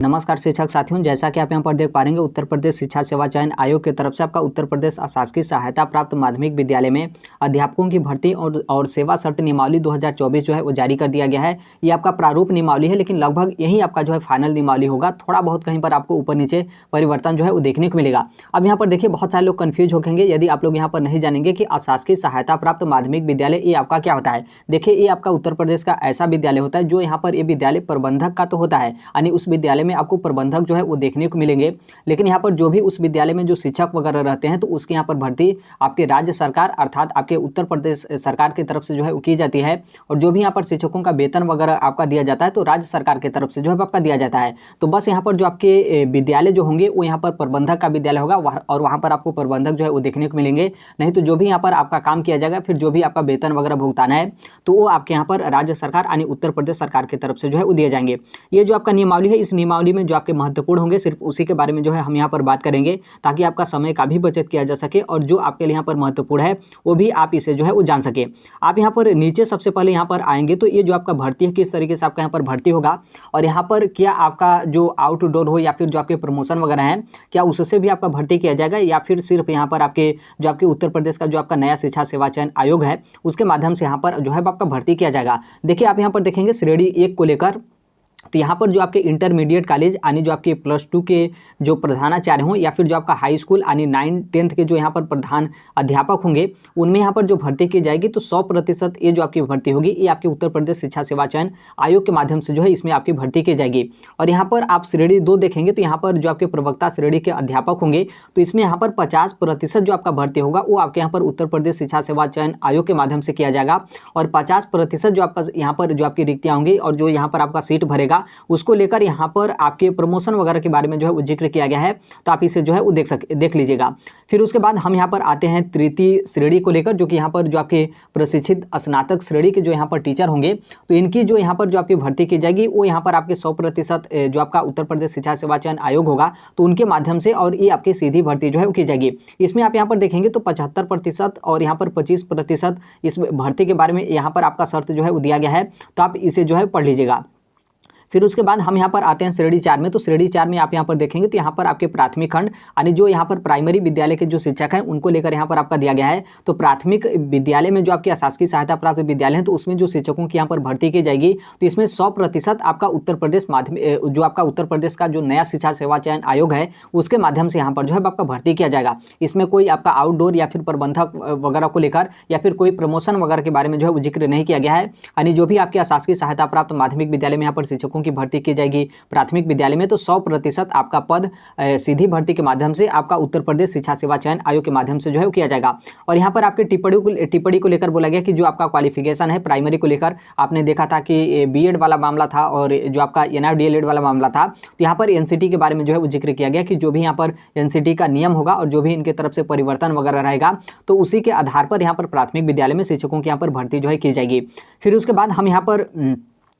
नमस्कार शिक्षक साथियों, जैसा कि आप यहाँ पर देख पा रहे हैं उत्तर प्रदेश शिक्षा सेवा चयन आयोग की तरफ से आपका उत्तर प्रदेश अशासकीय सहायता प्राप्त माध्यमिक विद्यालय में अध्यापकों की भर्ती और सेवा शर्त नियमावली 2024 जो है वो जारी कर दिया गया है। ये आपका प्रारूप नियमावली है, लेकिन लगभग यही आपका जो है फाइनल नियमावली होगा। थोड़ा बहुत कहीं पर आपको ऊपर नीचे परिवर्तन जो है वो देखने को मिलेगा। अब यहाँ पर देखिए, बहुत सारे लोग कन्फ्यूज होंगे यदि आप लोग यहाँ पर नहीं जानेंगे कि अशासकीय सहायता प्राप्त माध्यमिक विद्यालय ये आपका क्या होता है। देखिए, ये आपका उत्तर प्रदेश का ऐसा विद्यालय होता है जो यहाँ पर ये विद्यालय प्रबंधक का तो होता है, यानी उस विद्यालय में आपको प्रबंधक जो है वो देखने को मिलेंगे। लेकिन यहाँ पर जो भी उस विद्यालय में जो शिक्षक वगैरह रहते हैं तो उसके यहाँ पर भर्ती आपके राज्य सरकार अर्थात आपके उत्तर प्रदेश सरकार की तरफ से जो है वो की जाती है। और जो भी यहाँ पर शिक्षकों का वेतन वगैरह आपका दिया जाता है तो राज्य सरकार की तरफ से जो है आपका दिया जाता है। तो बस यहाँ पर जो आपके विद्यालय जो होंगे वो यहाँ पर प्रबंधक का विद्यालय होगा और वहाँ पर आपको प्रबंधक जो है वो देखने को मिलेंगे। नहीं तो जो भी यहाँ पर आपका काम किया जाएगा, फिर जो भी आपका वेतन वगैरह भुगतान है तो वो आपके यहाँ पर राज्य सरकार यानी उत्तर प्रदेश सरकार की तरफ से जो है वो दिए जाएंगे। ये जो आपका नियमावली है, इस नियमावली में जो आपके महत्वपूर्ण होंगे सिर्फ उसी के बारे में जो है हम यहाँ पर बात करेंगे, ताकि आपका समय का भी बचत किया जा सके और जो आपके लिए यहाँ पर महत्वपूर्ण है वो भी आप इसे जो है वो जान सके। आप यहाँ पर नीचे सबसे पहले यहाँ पर आएंगे तो ये जो आपका भर्ती है किस तरीके से आपका यहाँ पर भर्ती होगा, और यहाँ पर क्या आपका जो आउटडोर हो या फिर जो आपके प्रमोशन वगैरह हैं क्या उससे भी आपका भर्ती किया जाएगा, या फिर सिर्फ यहाँ पर आपके जो आपके उत्तर प्रदेश का जो आपका नया शिक्षा सेवा चयन आयोग है उसके माध्यम से यहाँ पर जो है आपका भर्ती किया जाएगा। देखिए, आप यहाँ पर देखेंगे श्रेणी 1 को लेकर तो यहाँ पर जो आपके इंटरमीडिएट कॉलेज यानी जो आपके +2 के जो प्रधानाचार्य हों या फिर जो आपका हाई स्कूल यानी 9-10th के जो यहाँ पर प्रधान अध्यापक होंगे उनमें यहाँ पर जो भर्ती की जाएगी तो 100% ये जो आपकी भर्ती होगी ये आपके उत्तर प्रदेश शिक्षा सेवा चयन आयोग के माध्यम से जो है इसमें आपकी भर्ती की जाएगी। और यहाँ पर आप श्रेणी 2 देखेंगे तो यहाँ पर जो आपके प्रवक्ता श्रेणी के अध्यापक होंगे तो इसमें यहाँ पर 50% जो आपका भर्ती होगा वो आपके यहाँ पर उत्तर प्रदेश शिक्षा सेवा चयन आयोग के माध्यम से किया जाएगा। और 50% जो आपका यहाँ पर जो आपकी रिक्तियाँ होंगी और जो यहाँ पर आपका सीट भरेगा उसको लेकर यहाँ पर आपके प्रमोशन वगैरह के बारे में जो है वो जिक्र किया गया है, तो आप इसे जो है वो देख लीजिएगा। फिर उसके बाद हम यहाँ पर आते हैं तृतीय श्रेणी को लेकर, जो कि यहाँ पर जो आपके प्रशिक्षित स्नातक श्रेणी के जो यहाँ पर टीचर होंगे तो इनकी जो यहाँ पर जो आपकी भर्ती की जाएगी वो यहाँ पर आपके 100% जो आपका उत्तर प्रदेश शिक्षा सेवा चयन आयोग होगा तो उनके माध्यम से, और ये आपकी सीधी भर्ती जो है वो की जाएगी। इसमें आप यहाँ पर देखेंगे तो 75% और यहाँ पर 25% इस भर्ती के बारे में यहाँ पर आपका शर्त जो है वो दिया गया है, तो आप इसे जो है पढ़ लीजिएगा। फिर उसके बाद हम यहाँ पर आते हैं श्रेणी 4 में। तो श्रेणी 4 में आप यहाँ पर देखेंगे तो यहाँ पर आपके प्राथमिक खंड यानी जो यहाँ पर प्राइमरी विद्यालय के जो शिक्षक हैं उनको लेकर यहाँ पर आपका दिया गया है। तो प्राथमिक विद्यालय में जो आपके अशासकीय सहायता प्राप्त विद्यालय हैं तो उसमें जो शिक्षकों की यहाँ पर भर्ती की जाएगी तो इसमें 100% आपका उत्तर प्रदेश माध्यमिक जो आपका उत्तर प्रदेश का जो नया शिक्षा सेवा चयन आयोग है उसके माध्यम से यहाँ पर जो है आपका भर्ती किया जाएगा। इसमें कोई आपका आउटडोर या फिर प्रबंधक वगैरह को लेकर या फिर कोई प्रमोशन वगैरह के बारे में जो है वो जिक्र नहीं किया गया है। यानी जो भी आपके अशासकीय सहायता प्राप्त माध्यमिक विद्यालय में यहाँ पर शिक्षकों की भर्ती की जाएगी प्राथमिक विद्यालय में तो 100% आपका पद सीधी भर्ती के माध्यम से आपका उत्तर प्रदेश शिक्षा सेवा चयन आयोग के माध्यम से जो है किया जाएगा। और यहाँ पर आपके टिप्पणी को लेकर बोला गया कि जो आपका क्वालिफिकेशन है प्राइमरी को लेकर, आपने देखा था कि बीएड वाला मामला था और जो आपका NIDLED वाला मामला था, तो यहाँ पर एनसीटी के बारे में जो है वो जिक्र किया गया कि जो भी यहाँ पर एनसीटी का नियम होगा और जो भी इनके तरफ से परिवर्तन वगैरह रहेगा तो उसी के आधार पर यहाँ पर प्राथमिक विद्यालय में शिक्षकों की यहाँ पर भर्ती जो है की जाएगी। फिर उसके बाद हम यहाँ पर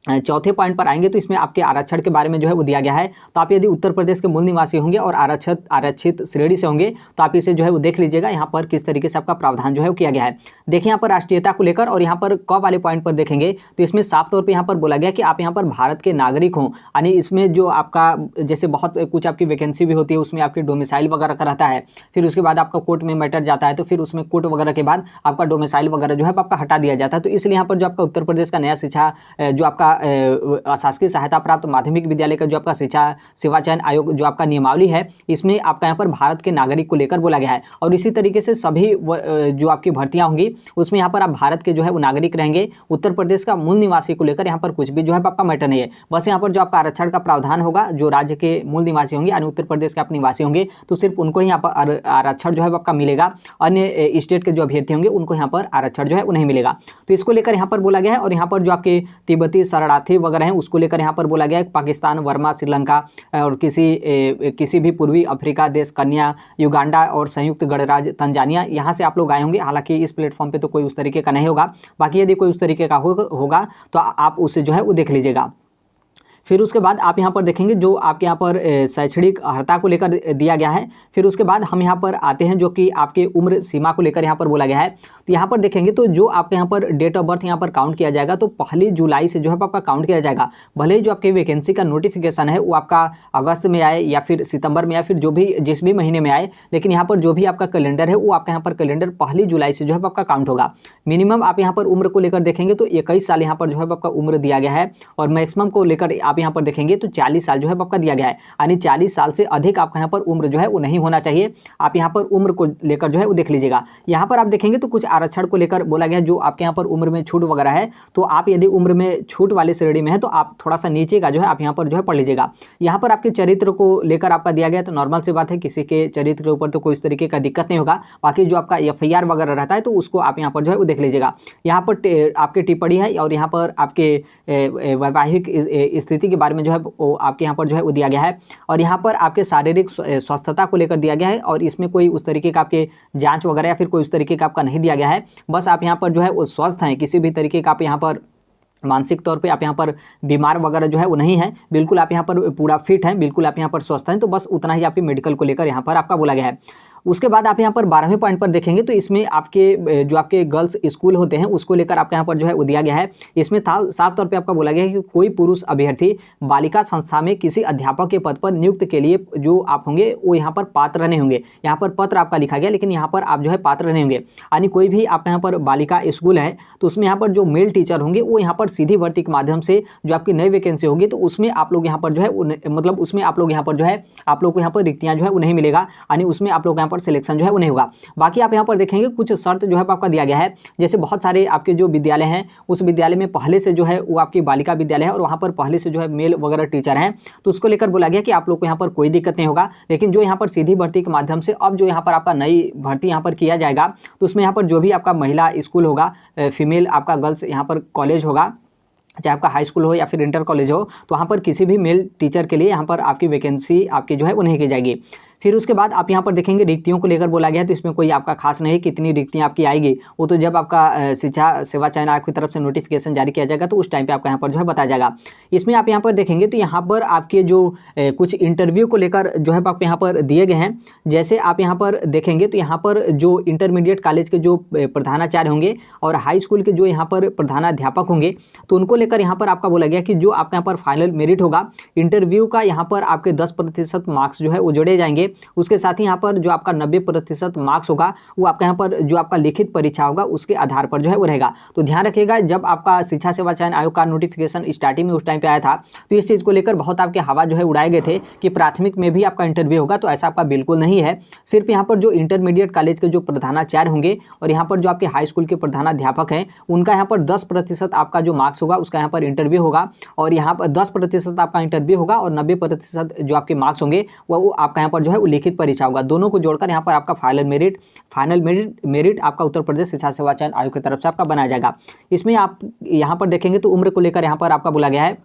चौथे पॉइंट पर आएंगे तो इसमें आपके आरक्षण के बारे में जो है वो दिया गया है। तो आप यदि उत्तर प्रदेश के मूल निवासी होंगे और आरक्षित श्रेणी से होंगे तो आप इसे जो है वो देख लीजिएगा यहाँ पर किस तरीके से आपका प्रावधान जो है वो किया गया है। देखिए यहाँ पर राष्ट्रीयता को लेकर और यहाँ पर क वाले पॉइंट पर देखेंगे तो इसमें साफ तौर पर यहाँ पर बोला गया कि आप यहाँ पर भारत के नागरिक हों, यानी इसमें जो आपका जैसे बहुत कुछ आपकी वैकेंसी भी होती है उसमें आपके डोमिसाइल वगैरह का रहता है, फिर उसके बाद आपका कोर्ट में मैटर जाता है तो फिर उसमें कोर्ट वगैरह के बाद आपका डोमिसाइल वगैरह जो है आपका हटा दिया जाता है। तो इसलिए यहाँ पर जो आपका उत्तर प्रदेश का नया शिक्षा जो आपका अशासकीय सहायता प्राप्त माध्यमिक विद्यालय का जो आपका शिक्षा सेवा चयन आयोग जो आपका नियमावली है इसमें आपका यहाँ पर भारत के नागरिक को लेकर बोला गया है। और इसी तरीके से सभी जो आपकी भर्तियां होंगी उसमें यहाँ पर आप भारत के जो है वो नागरिक रहेंगे। उत्तर प्रदेश का मूल निवासी को लेकर यहाँ पर कुछ भी जो है आपका मैटर नहीं है। बस यहाँ पर जो आपका आरक्षण का प्रावधान होगा, जो राज्य के मूल निवासी होंगे यानी उत्तर प्रदेश के आप निवासी होंगे तो सिर्फ उनको ही यहाँ पर आरक्षण जो है आपका मिलेगा, अन्य स्टेट के जो अभ्यर्थी होंगे उनको यहाँ पर आरक्षण जो है वो नहीं मिलेगा। तो इसको लेकर यहाँ पर बोला गया है। और यहाँ पर जो आपके तिब्बती शरणार्थी वगैरह हैं उसको लेकर यहाँ पर बोला गया है पाकिस्तान, वर्मा, श्रीलंका और किसी भी पूर्वी अफ्रीका देश, कन्या, युगांडा और संयुक्त गणराज्य तंजानिया, यहाँ से आप लोग आए होंगे। हालांकि इस प्लेटफॉर्म पे तो कोई उस तरीके का नहीं होगा, बाकी यदि कोई उस तरीके का होगा तो आप उसे जो है वो देख लीजिएगा। फिर उसके बाद आप यहाँ पर देखेंगे जो आपके यहाँ पर शैक्षणिक अर्हता को लेकर दिया गया है। फिर उसके बाद हम यहाँ पर आते हैं जो कि आपके उम्र सीमा को लेकर यहाँ पर बोला गया है। तो यहाँ पर देखेंगे तो जो आपके यहाँ पर डेट ऑफ बर्थ यहाँ पर काउंट किया जाएगा तो 1 जुलाई से जो है आपका काउंट किया जाएगा। भले ही जो आपकी वैकेंसी का नोटिफिकेशन है वो आपका अगस्त में आए या फिर सितंबर में या फिर जो भी जिस भी महीने में आए, लेकिन यहाँ पर जो भी आपका कैलेंडर है वो आपका यहाँ पर कैलेंडर 1 जुलाई से जो है आपका काउंट होगा। मिनिमम आप यहाँ पर उम्र को लेकर देखेंगे तो 21 साल यहाँ पर जो है आपका उम्र दिया गया है और मैक्सिमम को लेकर आप यहाँ पर देखेंगे तो 40 साल जो है आपका दिया गया है। यानी 40 साल से अधिक आपका यहाँ पर उम्र जो है वो नहीं होना चाहिए। आप यहाँ पर उम्र को लेकर जो है वो देख लीजिएगा। यहाँ पर आप देखेंगे तो कुछ आरक्षण को लेकर बोला गया है, जो आपके यहाँ पर उम्र में छूट वगैरह है तो आप यदि उम्र में छूट वाले श्रेणी में है तो आप थोड़ा सा नीचे का जो है आप यहाँ पर जो है पढ़ लीजिएगा। यहाँ पर आपके चरित्र को लेकर आपका दिया गया तो नॉर्मल सी बात है, किसी के चरित्र के ऊपर तो कोई इस तरीके का दिक्कत नहीं होगा। बाकी जो आपका FIR वगैरह रहता है तो उसको आप यहाँ पर जो है वो देख लीजिएगा। यहाँ पर आपकी टिप्पणी है और यहाँ पर आपके वैवाहिक स्थिति के बारे में जो है वो आपके यहाँ पर जो है वो दिया गया है और यहाँ पर आपके शारीरिक स्वस्थता को लेकर दिया गया है और इसमें कोई उस तरीके का आपके जांच वगैरह या फिर कोई उस तरीके का आपका नहीं दिया गया है। बस आप यहाँ पर जो है वो स्वस्थ हैं, किसी भी तरीके का आप यहाँ पर मानसिक तौर पे आप यहाँ पर बीमार वगैरह जो है वो नहीं है, बिल्कुल आप यहाँ पर पूरा फिट हैं, बिल्कुल आप यहाँ पर स्वस्थ हैं। तो बस उतना ही आपके मेडिकल को लेकर यहाँ पर आपका बोला गया है। उसके बाद आप यहाँ पर 12वें पॉइंट पर देखेंगे तो इसमें आपके जो आपके गर्ल्स स्कूल होते हैं उसको लेकर आपके यहाँ पर जो है वो दिया गया है। इसमें साफ तौर पे आपका बोला गया है कि कोई पुरुष अभ्यर्थी बालिका संस्था में किसी अध्यापक के पद पर नियुक्त के लिए जो आप होंगे वो यहाँ पर पात्र नहीं होंगे। यहाँ पर पत्र आपका लिखा गया लेकिन यहाँ पर आप जो है पात्र नहीं होंगे। यानी कोई भी आपका यहाँ पर बालिका स्कूल है तो उसमें यहाँ पर जो मेल टीचर होंगे वो यहाँ पर सीधी भर्ती के माध्यम से जो आपकी नई वैकेंसी होगी तो उसमें आप लोग यहाँ पर जो है मतलब उसमें आप लोग यहाँ पर जो है आप लोग को यहाँ पर रिक्तियाँ जो है वो नहीं मिलेगा। यानी उसमें आप लोग यहाँ पर सिलेक्शन जो है वो नहीं होगा। बाकी आप यहाँ पर देखेंगे कुछ शर्त जो है आपका दिया गया है। जैसे बहुत सारे आपके जो विद्यालय हैं उस विद्यालय में पहले से जो है वो आपकी बालिका विद्यालय है और वहाँ पर पहले से जो है मेल वगैरह टीचर हैं तो उसको लेकर बोला गया कि आप लोग को यहाँ पर कोई दिक्कत नहीं होगा। लेकिन जो यहाँ पर सीधी भर्ती के माध्यम से अब जो यहाँ पर आपका नई भर्ती यहाँ पर किया जाएगा तो उसमें यहाँ पर जो भी आपका महिला स्कूल होगा, फीमेल आपका गर्ल्स यहाँ पर कॉलेज होगा, चाहे आपका हाई स्कूल हो या फिर इंटर कॉलेज हो, तो वहाँ पर किसी भी मेल टीचर के लिए यहाँ पर आपकी वैकेंसी आपकी जो है वो नहीं की जाएगी। फिर उसके बाद आप यहाँ पर देखेंगे रिक्तियों को लेकर बोला गया है तो इसमें कोई आपका खास नहीं कितनी रिक्तियाँ आपकी आएगी, वो तो जब आपका शिक्षा सेवा चयन आयोग की तरफ से नोटिफिकेशन जारी किया जाएगा तो उस टाइम पे आपका यहाँ पर जो है बताया जाएगा। इसमें आप यहाँ पर देखेंगे तो यहाँ पर आपके जो कुछ इंटरव्यू को लेकर जो है आप यहाँ पर दिए गए हैं। जैसे आप यहाँ पर देखेंगे तो यहाँ पर जो इंटरमीडिएट कॉलेज के जो प्रधानाचार्य होंगे और हाई स्कूल के जो यहाँ पर प्रधानाध्यापक होंगे तो उनको लेकर यहाँ पर आपका बोला गया कि जो आपका यहाँ पर फाइनल मेरिट होगा इंटरव्यू का, यहाँ पर आपके 10% मार्क्स जो है वो जोड़े जाएंगे। उसके साथ ही यहाँ पर जो आपका 90% मार्क्स होगा वो आपका यहाँ पर जो आपका लिखित परीक्षा होगा उसके आधार पर जो है वो रहेगा। तो ध्यान रखिएगा, जब आपका शिक्षा सेवा चयन आयोग का नोटिफिकेशन स्टार्टिंग में उस टाइम पे आया था तो इस चीज़ को लेकर बहुत आपके हवा जो है उड़ाए गए थे कि प्राथमिक में भी आपका इंटरव्यू होगा, तो ऐसा आपका बिल्कुल नहीं है। सिर्फ यहाँ पर जो इंटरमीडिएट कॉलेज के जो प्रधानाचार्य होंगे और यहाँ पर जो आपके हाई स्कूल के प्रधानाध्यापक हैं उनका यहाँ पर 10% आपका जो मार्क्स होगा उसका यहाँ पर इंटरव्यू होगा और यहाँ पर 10% आपका इंटरव्यू होगा और 90% जो आपके मार्क्स होंगे वो आपका यहाँ पर जो है वो लिखित परीक्षा होगा। दोनों को जोड़कर यहाँ पर आपका फाइनल मेरिट आपका उत्तर प्रदेश शिक्षा सेवा चयन आयोग की तरफ से आपका बनाया जाएगा। इसमें आप यहाँ पर देखेंगे तो उम्र को लेकर यहाँ पर आपका बोला गया है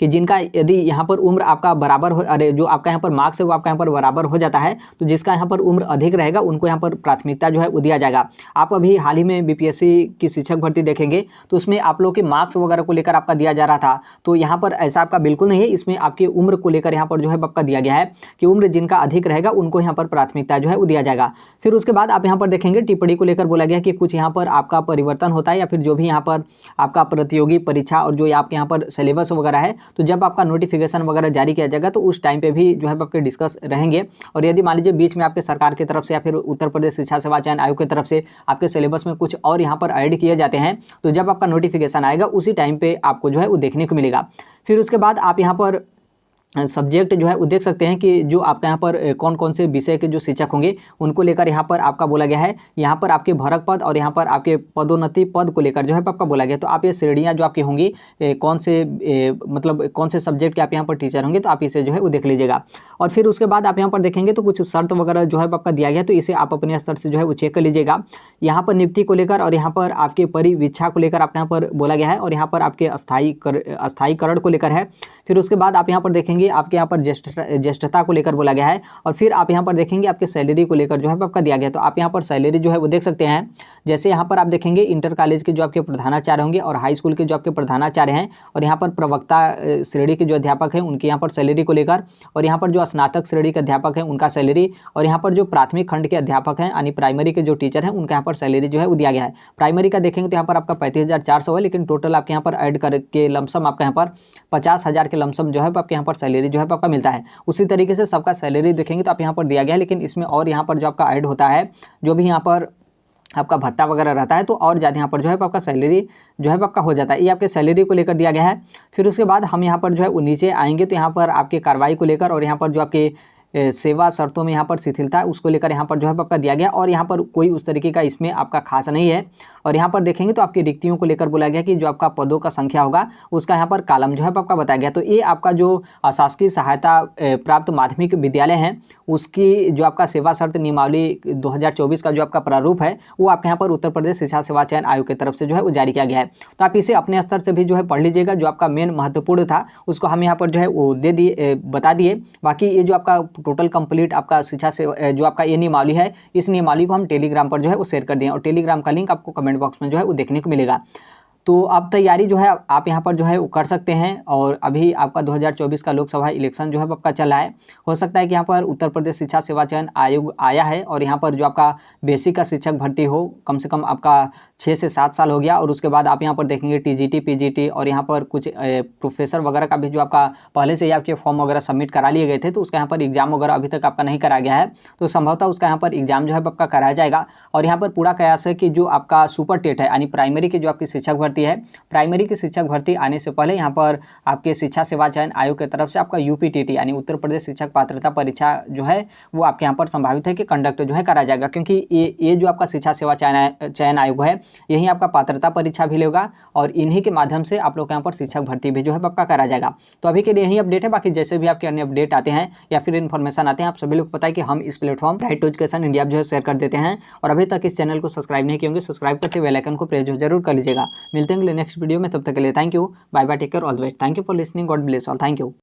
कि जिनका यदि यहाँ पर उम्र आपका बराबर हो, जो आपका यहाँ पर मार्क्स है वो आपका यहाँ पर बराबर हो जाता है तो जिसका यहाँ पर उम्र अधिक रहेगा उनको यहाँ पर प्राथमिकता जो है वो दिया जाएगा। आप अभी हाल ही में BPSC की शिक्षक भर्ती देखेंगे तो उसमें आप लोग के मार्क्स वगैरह को लेकर आपका दिया जा रहा था, तो यहाँ पर ऐसा आपका बिल्कुल नहीं है। इसमें आपकी उम्र को लेकर यहाँ पर जो है आपका दिया गया है कि उम्र जिनका अधिक रहेगा उनको यहाँ पर प्राथमिकता जो है वो दिया जाएगा। फिर उसके बाद आप यहाँ पर देखेंगे टिप्पणी को लेकर बोला गया कि कुछ यहाँ पर आपका परिवर्तन होता है या फिर जो भी यहाँ पर आपका प्रतियोगी परीक्षा और जो आपके यहाँ पर सिलेबस वगैरह है तो जब आपका नोटिफिकेशन वगैरह जारी किया जाएगा तो उस टाइम पे भी जो है आपके डिस्कस रहेंगे। और यदि मान लीजिए बीच में आपके सरकार की तरफ से या फिर उत्तर प्रदेश शिक्षा सेवा चयन आयोग की तरफ से आपके सिलेबस में कुछ और यहाँ पर ऐड किए जाते हैं तो जब आपका नोटिफिकेशन आएगा उसी टाइम पे आपको जो है वो देखने को मिलेगा। फिर उसके बाद आप यहाँ पर सब्जेक्ट जो है वो देख सकते हैं कि जो आपका यहाँ पर कौन कौन से विषय के जो शिक्षक होंगे उनको लेकर यहाँ पर आपका बोला गया है। यहाँ पर आपके भरक पद और यहाँ पर आपके पदोन्नति पद को लेकर जो है आपका बोला गया। तो आप ये श्रेणियाँ जो आपकी होंगी कौन से मतलब कौन से सब्जेक्ट के आप यहाँ पर टीचर होंगे तो आप इसे जो है वो देख लीजिएगा। और फिर उसके बाद आप यहाँ पर देखेंगे तो कुछ शर्त वगैरह जो है आपका दिया गया तो इसे आप अपने स्तर से जो है वो चेक कर लीजिएगा। यहाँ पर नियुक्ति को लेकर और यहाँ पर आपके परिवीक्षा को लेकर आपके यहाँ पर बोला गया है और यहाँ पर आपके अस्थायीकरण को लेकर है। फिर उसके बाद आप यहाँ पर देखेंगे देखेंगे आपके यहाँ पर ज्येष्ठता को लेकर बोला गया है, और फिर आप यहाँ पर देखेंगे आपके सैलरी को लेकर जो है आपका दिया गया। तो आप यहाँ पर सैलरी जो है वो देख सकते हैं। जैसे यहाँ पर आप देखेंगे इंटर कॉलेज के जो आपके प्रधानाचार्य होंगे और हाई स्कूल के जो आपके प्रधानाचार्य हैं, और यहाँ पर प्रवक्ता श्रेणी के जो अध्यापक हैं उनके यहाँ पर सैलरी को लेकर, और यहाँ पर जो स्नातक श्रेणी के अध्यापक हैं उनका सैलरी, और यहाँ पर जो प्राथमिक खंड के अध्यापक हैं यानी प्राइमरी के जो टीचर हैं उनका यहाँ पर सैलरी जो है वो दिया गया है। प्राइमरी का देखेंगे तो यहाँ पर आपका 35,400 है, लेकिन टोटल आपके यहाँ पर ऐड करके लमसम आपका यहाँ पर 50,000 के लमसम जो है आपके यहाँ पर सैलरी जो है आपका मिलता है। उसी तरीके से सबका सैलरी देखेंगे तो आप यहाँ पर दिया गया है, लेकिन इसमें और यहाँ पर जो आपका ऐड होता है, जो भी यहाँ पर आपका भत्ता वगैरह रहता है, तो और ज़्यादा यहाँ पर जो है आपका सैलरी जो है आपका हो जाता है। ये आपके सैलरी को लेकर दिया गया है। फिर उसके बाद हम यहाँ पर जो है वो नीचे आएंगे तो यहाँ पर आपकी कार्रवाई को लेकर और यहाँ पर जो आपके सेवा शर्तों में यहाँ पर शिथिलता उसको लेकर यहाँ पर जो है आपका दिया गया, और यहाँ पर कोई उस तरीके का इसमें आपका खास नहीं है। और यहाँ पर देखेंगे तो आपकी रिक्तियों को लेकर बोला गया कि जो आपका पदों का संख्या होगा उसका यहाँ पर कॉलम जो है आपका बताया गया। तो ये आपका जो अशासकीय सहायता प्राप्त माध्यमिक विद्यालय हैं उसकी जो आपका सेवा शर्त नियमावली 2024 का जो आपका प्रारूप है वो आपके यहाँ पर उत्तर प्रदेश शिक्षा सेवा चयन आयोग की तरफ से जो है वो जारी किया गया है। तो आप इसे अपने स्तर से भी जो है पढ़ लीजिएगा। जो आपका मेन महत्वपूर्ण था उसको हम यहाँ पर जो है वो दे दिए, बता दिए। बाकी ये जो आपका टोटल कंप्लीट आपका शिक्षा से जो आपका ये नियमावली है, इस नियमावली को हम टेलीग्राम पर जो है वो शेयर कर दिए, और टेलीग्राम का लिंक आपको कमेंट बॉक्स में जो है वो देखने को मिलेगा। तो अब तैयारी जो है आप यहाँ पर जो है वो कर सकते हैं। और अभी आपका 2024 का लोकसभा इलेक्शन जो है आपका चल रहा है। हो सकता है कि यहाँ पर उत्तर प्रदेश शिक्षा सेवा चयन आयोग आया है और यहाँ पर जो आपका बेसिक का शिक्षक भर्ती हो, कम से कम आपका 6 से 7 साल हो गया, और उसके बाद आप यहाँ पर देखेंगे टीजीटी पीजीटी और यहाँ पर कुछ प्रोफेसर वगैरह का भी जो आपका पहले से ही आपके फॉर्म वगैरह सबमिट करा लिए गए थे, तो उसका यहाँ पर एग्जाम वगैरह अभी तक आपका नहीं कराया गया है, तो संभवतः उसका यहाँ पर एग्जाम जो है आपका कराया जाएगा। और यहाँ पर पूरा कयास है कि जो आपका सुपर टेट है यानी प्राइमरी की जो आपकी शिक्षक भर्ती है, प्राइमरी की शिक्षक भर्ती आने से पहले यहाँ पर आपके शिक्षा सेवा चयन आयोग की तरफ से आपका यूपीटीटी यानी उत्तर प्रदेश शिक्षक पात्रता परीक्षा जो है वो आपके यहाँ पर संभावित है कि कंडक्ट जो है करा जाएगा, क्योंकि ये जो आपका शिक्षा सेवा चयन आयोग है यही आपका पात्रता परीक्षा भी लेगा और इन्हीं के माध्यम से आप लोग के यहाँ पर शिक्षक भर्ती भी जो है आपका करा जाएगा। तो अभी के लिए यही अपडेट है। बाकी जैसे भी आपके अन्य अपडेट आते हैं या फिर इन्फॉर्मेशन आते हैं, आप सभी लोग पता है कि हम इस platform right to education India जो है शेयर कर देते हैं। और अभी तक इस चैनल को सब्सक्राइब नहीं किए होंगे, सब्सक्राइब करके बेल आइकन को प्रेस जरूर कर लीजिएगा। मिलते हैं नेक्स्ट वीडियो में, तब तक के लिए thank you, bye bye, take care, all the best. Thank you for listening, God bless all, thank you.